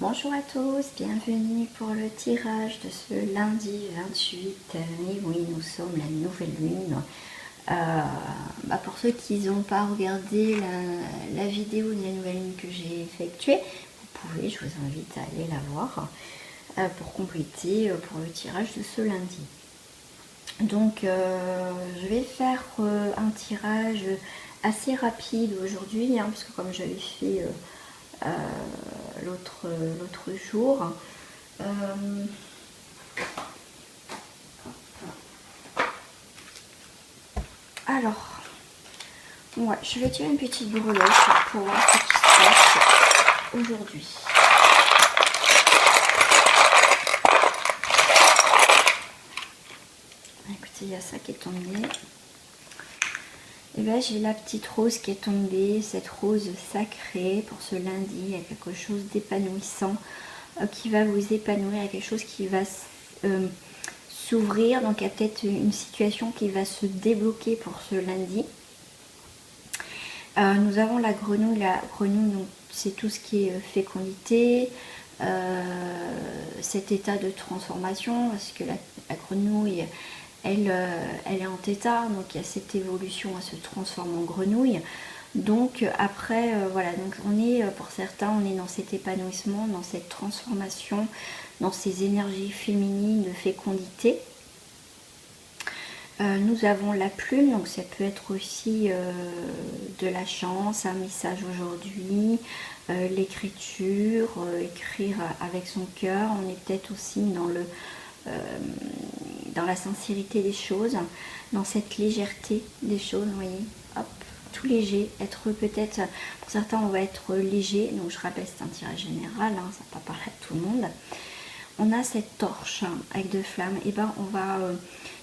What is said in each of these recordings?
Bonjour à tous, bienvenue pour le tirage de ce lundi 28 mai. Oui, nous sommes la nouvelle lune. Pour ceux qui n'ont pas regardé la vidéo de la nouvelle lune que j'ai effectuée, vous pouvez, je vous invite à aller la voir pour compléter pour le tirage de ce lundi. Donc je vais faire un tirage assez rapide aujourd'hui, puisque comme j'avais fait l'autre jour. Alors, ouais, je vais tirer une petite breloque pour voir ce qui se passe aujourd'hui. Écoutez, il y a ça qui est tombé. Et bien j'ai la petite rose qui est tombée, cette rose sacrée pour ce lundi. Il y a quelque chose d'épanouissant qui va vous épanouir, il y a quelque chose qui va s'ouvrir, donc il y a peut-être une situation qui va se débloquer pour ce lundi. Nous avons la grenouille, donc c'est tout ce qui est fécondité, cet état de transformation, parce que la grenouille, elle est en thêta, donc il y a cette évolution, elle se transforme en grenouille. Donc après, voilà, donc on est, pour certains, on est dans cet épanouissement, dans cette transformation, dans ces énergies féminines de fécondité. Nous avons la plume, donc ça peut être aussi de la chance, un message aujourd'hui, l'écriture, écrire avec son cœur. On est peut-être aussi dans la sincérité des choses, dans cette légèreté des choses, vous voyez, hop, tout léger, être peut-être, pour certains on va être léger, donc je rappelle c'est un tirage général, ça ne va pas parler à tout le monde. On a cette torche avec deux flammes, et ben on va,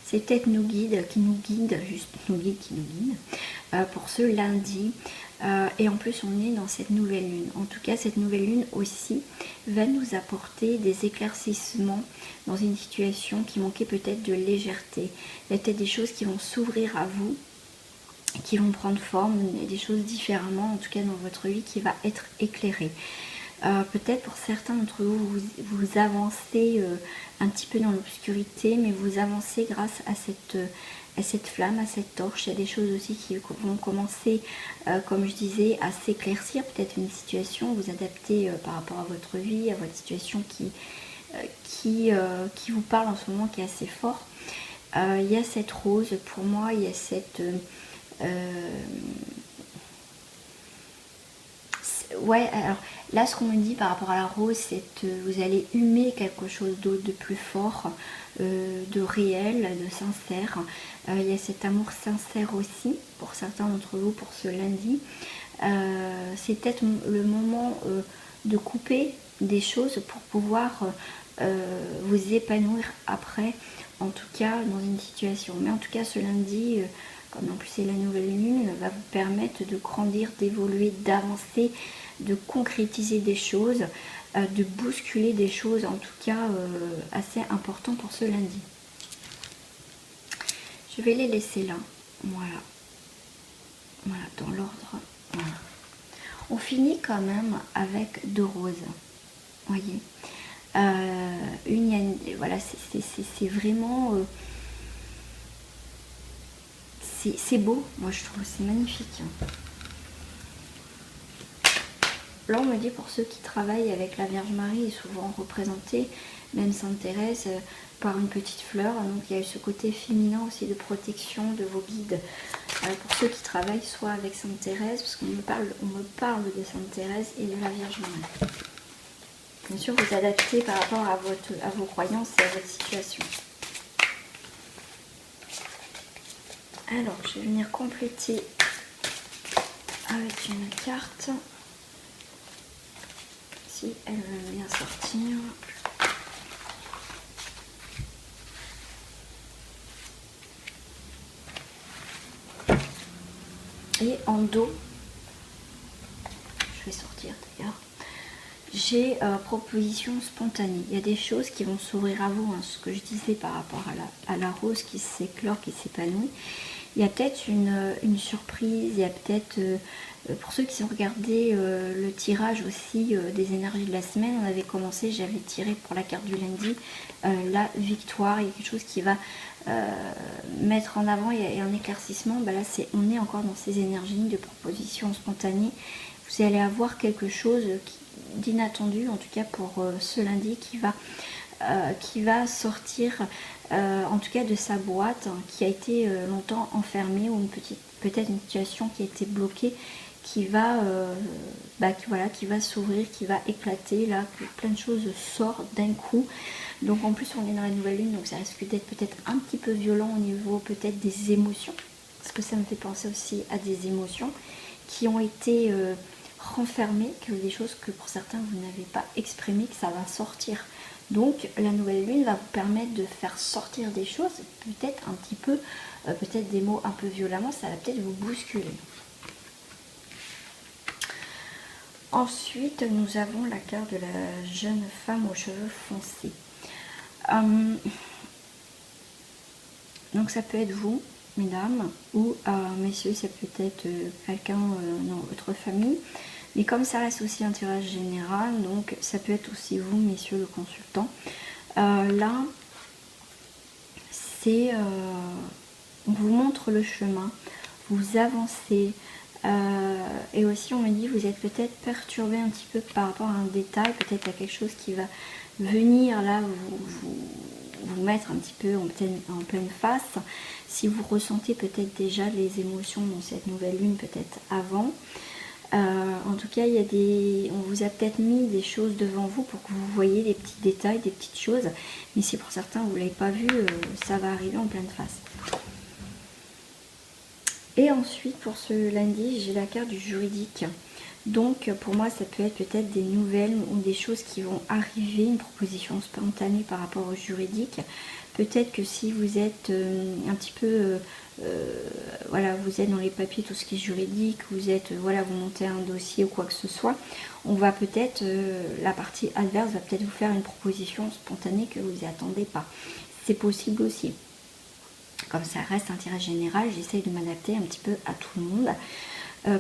c'est peut-être nos guides qui nous guident, juste nos guides qui nous guident, pour ce lundi. Et en plus on est dans cette nouvelle lune. En tout cas cette nouvelle lune aussi va nous apporter des éclaircissements dans une situation qui manquait peut-être de légèreté. Il y a peut-être des choses qui vont s'ouvrir à vous, qui vont prendre forme, des choses différemment, en tout cas dans votre vie qui va être éclairée. Peut-être pour certains d'entre vous, vous avancez un petit peu dans l'obscurité, mais vous avancez grâce à cette flamme, à cette torche. Il y a des choses aussi qui vont commencer, comme je disais, à s'éclaircir. Peut-être une situation, vous adaptez par rapport à votre vie, à votre situation qui vous parle en ce moment, qui est assez fort. Il y a cette rose, pour moi, il y a cette... ouais, alors là ce qu'on me dit par rapport à la rose, c'est que vous allez humer quelque chose d'autre, de plus fort, de réel, de sincère. Il y a cet amour sincère aussi pour certains d'entre vous pour ce lundi. C'est peut-être le moment de couper des choses pour pouvoir vous épanouir après, en tout cas dans une situation. Mais en tout cas ce lundi, comme en plus c'est la nouvelle lune, va vous permettre de grandir, d'évoluer, d'avancer, de concrétiser des choses, de bousculer des choses, en tout cas assez important pour ce lundi. Je vais les laisser là, voilà, dans l'ordre. Voilà. On finit quand même avec deux roses, voyez. Voilà, c'est vraiment... c'est beau, moi je trouve, c'est magnifique. Là on me dit pour ceux qui travaillent avec la Vierge Marie, est souvent représentée, même Sainte Thérèse, par une petite fleur. Donc il y a ce côté féminin aussi de protection de vos guides. Pour ceux qui travaillent soit avec Sainte Thérèse, parce qu'on me parle de Sainte Thérèse et de la Vierge Marie. Bien sûr vous adaptez par rapport à vos croyances et à votre situation. Alors je vais venir compléter avec une carte. Si elle veut bien sortir. Et en dos, je vais sortir d'ailleurs, j'ai proposition spontanée. Il y a des choses qui vont s'ouvrir à vous, ce que je disais par rapport à la rose qui s'éclore, qui s'épanouit. il y a peut-être une surprise, il y a peut-être, pour ceux qui ont regardé le tirage aussi des énergies de la semaine, on avait commencé, j'avais tiré pour la carte du lundi, la victoire, il y a quelque chose qui va mettre en avant et un éclaircissement. Là, on est encore dans ces énergies de proposition spontanée. Vous allez avoir quelque chose d'inattendu, en tout cas pour ce lundi, qui va sortir en tout cas de sa boîte, qui a été longtemps enfermée, ou peut-être une situation qui a été bloquée, qui va s'ouvrir, qui va éclater, là, que plein de choses sortent d'un coup. Donc en plus on est dans la nouvelle lune, donc ça risque d'être peut-être un petit peu violent au niveau peut-être des émotions, parce que ça me fait penser aussi à des émotions qui ont été renfermées, que des choses que pour certains vous n'avez pas exprimées, que ça va sortir. Donc la nouvelle lune va vous permettre de faire sortir des choses, peut-être un petit peu, peut-être des mots un peu violemment, ça va peut-être vous bousculer. Ensuite, nous avons la carte de la jeune femme aux cheveux foncés. Donc ça peut être vous, mesdames, ou messieurs, ça peut être quelqu'un dans votre famille. Mais comme ça reste aussi un tirage général, donc ça peut être aussi vous, messieurs, le consultant. Là, c'est on vous montre le chemin, vous avancez. Et aussi on me dit vous êtes peut-être perturbé un petit peu par rapport à un détail, peut-être à quelque chose qui va venir là vous mettre un petit peu en pleine face. Si vous ressentez peut-être déjà les émotions dans cette nouvelle lune, peut-être avant. En tout cas, on vous a peut-être mis des choses devant vous pour que vous voyez des petits détails, des petites choses. Mais si pour certains vous ne l'avez pas vu, ça va arriver en pleine face. Et ensuite, pour ce lundi, j'ai la carte du juridique. Donc, pour moi, ça peut être peut-être des nouvelles ou des choses qui vont arriver, une proposition spontanée par rapport au juridique. Peut-être que si vous êtes un petit peu, voilà, vous êtes dans les papiers, tout ce qui est juridique, vous êtes, voilà, vous montez un dossier ou quoi que ce soit, on va peut-être, la partie adverse va peut-être vous faire une proposition spontanée que vous n'y attendez pas. C'est possible aussi. Comme ça reste un tirage général, j'essaye de m'adapter un petit peu à tout le monde.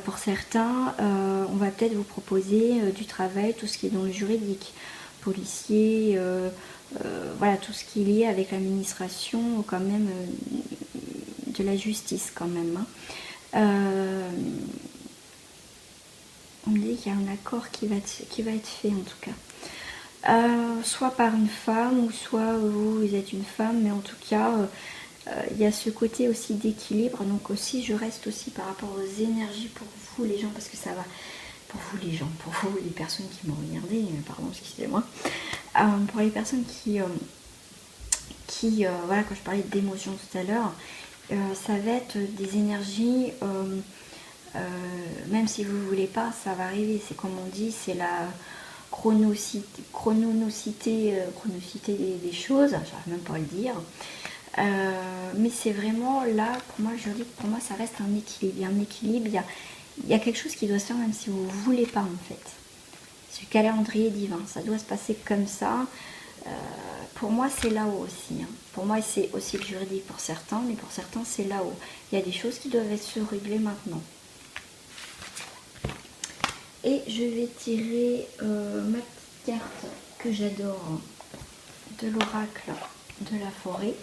Pour certains, on va peut-être vous proposer du travail, tout ce qui est dans le juridique, policier, voilà, tout ce qui est lié avec l'administration, quand même, de la justice quand même. On me dit qu'il y a un accord qui va être fait en tout cas. Soit par une femme, ou soit vous êtes une femme, mais en tout cas... il y a ce côté aussi d'équilibre, donc aussi je reste aussi par rapport aux énergies pour vous les gens, parce que ça va, pour vous les gens, pour vous les personnes qui m'ont regardé, pardon, excusez-moi, pour les personnes qui voilà, quand je parlais d'émotions tout à l'heure, ça va être des énergies, même si vous ne voulez pas, ça va arriver, c'est comme on dit, c'est la chrononicité des choses, j'arrive même pas à le dire. Mais c'est vraiment là, pour moi, je dis que pour moi ça reste un équilibre. Il y a un équilibre, il y a quelque chose qui doit se faire même si vous ne voulez pas en fait. C'est le calendrier divin, ça doit se passer comme ça. Pour moi c'est là-haut aussi. Pour moi c'est aussi le juridique pour certains, mais pour certains c'est là-haut. Il y a des choses qui doivent être se régler maintenant. Et je vais tirer ma petite carte que j'adore de l'oracle de la forêt.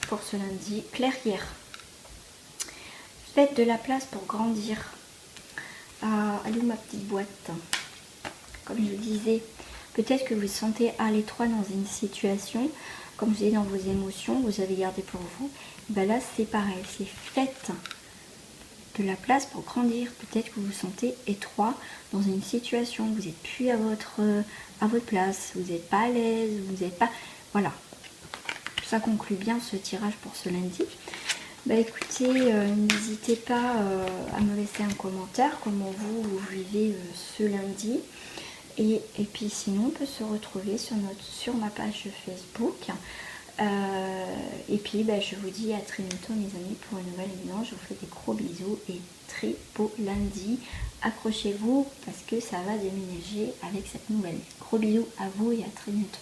Pour ce lundi, clairière. Faites de la place pour grandir. Elle est où ma petite boîte? Comme je disais, peut-être que vous vous sentez à l'étroit dans une situation, comme je disais, dans vos émotions, vous avez gardé pour vous. Ben là, c'est pareil, c'est faites de la place pour grandir. Peut-être que vous vous sentez étroit dans une situation, vous n'êtes plus à votre place, vous n'êtes pas à l'aise, vous n'êtes pas... Voilà. Ça conclut bien ce tirage pour ce lundi. Bah écoutez, n'hésitez pas à me laisser un commentaire comment vous vivez ce lundi. Et puis sinon, on peut se retrouver sur ma page Facebook. Et puis je vous dis à très bientôt mes amis pour une nouvelle émission. Je vous fais des gros bisous et très beau lundi. Accrochez-vous parce que ça va déménager avec cette nouvelle. Gros bisous à vous et à très bientôt.